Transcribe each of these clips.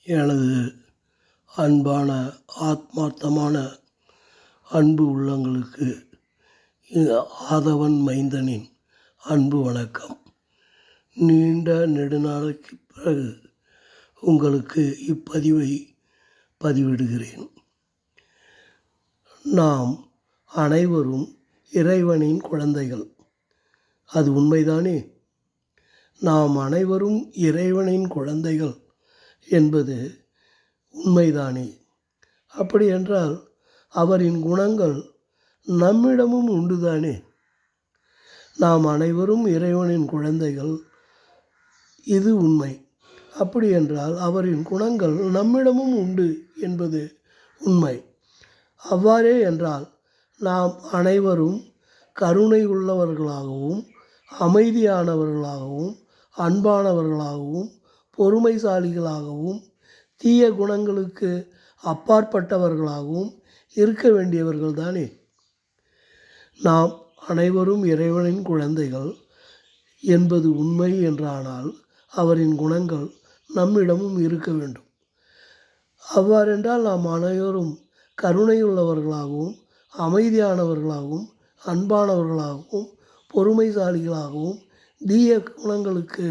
எனது அன்பான ஆத்மார்த்தமான அன்பு உள்ளங்களுக்கு ஆதவன் மைந்தனின் அன்பு வணக்கம். நீண்ட நெடுநாளைக்கு பிறகு உங்களுக்கு இப்பதிவை பதிவிடுகிறேன். நாம் அனைவரும் இறைவனின் குழந்தைகள். அது உண்மைதானே? நாம் அனைவரும் இறைவனின் குழந்தைகள் என்பது உண்மைதானே? அப்படி என்றால் அவரின் குணங்கள் நம்மிடமும் உண்டுதானே? நாம் அனைவரும் இறைவனின் குழந்தைகள், இது உண்மை. அப்படி என்றால் அவரின் குணங்கள் நம்மிடமும் உண்டு என்பது உண்மை. அவ்வாறே என்றால் நாம் அனைவரும் கருணை உள்ளவர்களாகவும் அமைதியானவர்களாகவும் அன்பானவர்களாகவும் பொறுமைசாலிகளாகவும் தீய குணங்களுக்கு அப்பாற்பட்டவர்களாகவும் இருக்க வேண்டியவர்கள் தானே? நாம் அனைவரும் இறைவனின் குழந்தைகள் என்பது உண்மை என்றானால் அவரின் குணங்கள் நம்மிடமும் இருக்க வேண்டும். அவ்வாறென்றால் நாம் அனைவரும் கருணையுள்ளவர்களாகவும் அமைதியானவர்களாகவும் அன்பானவர்களாகவும் பொறுமைசாலிகளாகவும் தீய குணங்களுக்கு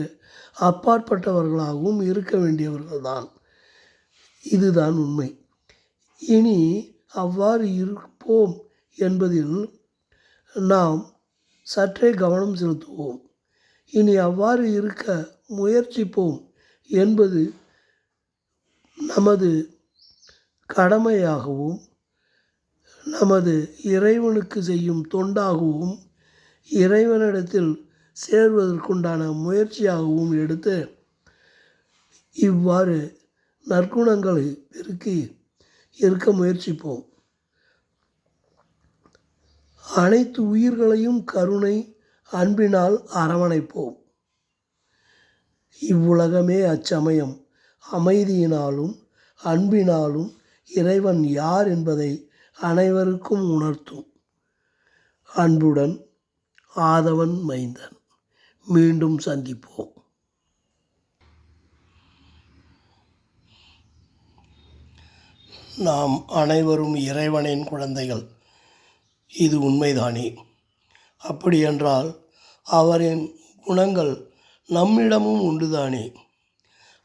அப்பாற்பட்டவர்களாகவும் இருக்க வேண்டியவர்கள்தான். இதுதான் உண்மை. இனி அவ்வாறு இருப்போம் என்பதில் நாம் சற்றே கவனம் செலுத்துவோம். இனி அவ்வாறு இருக்க முயற்சிப்போம் என்பது நமது கடமையாகவும் நமது இறைவனுக்கு செய்யும் தொண்டாகவும் இறைவனிடத்தில் சேர்வதற்குண்டான முயற்சியாகவும் எடுத்து இவ்வாறு நற்குணங்களை பெருக்கி இருக்க முயற்சிப்போம். அனைத்து உயிர்களையும் கருணை அன்பினால் அரவணைப்போம். இவ்வுலகமே அச்சமயம் அமைதியினாலும் அன்பினாலும் இறைவன் யார் என்பதை அனைவருக்கும் உணர்த்தும். அன்புடன் ஆதவன் மைந்தன். மீண்டும் சந்திப்போம். நாம் அனைவரும் இறைவனின் குழந்தைகள், இது உண்மைதானே? அப்படியென்றால் அவரின் குணங்கள் நம்மிடமும் உண்டுதானே?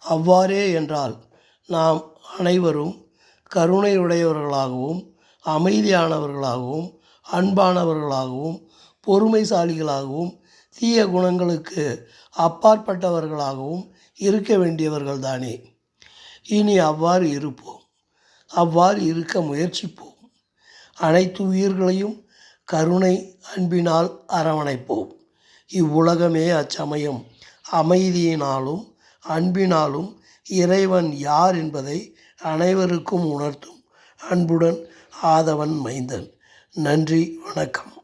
அவ்வாறே என்றால் நாம் அனைவரும் கருணையுடையவர்களாகவும் அமைதியானவர்களாகவும் அன்பானவர்களாகவும் பொறுமைசாலிகளாகவும் தீய குணங்களுக்கு அப்பாற்பட்டவர்களாகவும் இருக்க வேண்டியவர்கள் தானே? இனி அவ்வாறு இருப்போம். அவ்வாறு இருக்க முயற்சிப்போம். அனைத்து உயிர்களையும் கருணை அன்பினால் அரவணைப்போம். இவ்வுலகமே அச்சமயம் அமைதியினாலும் அன்பினாலும் இறைவன் யார் என்பதை அனைவருக்கும் உணர்த்தும். அன்புடன் ஆதவன் மைந்தன். நன்றி, வணக்கம்.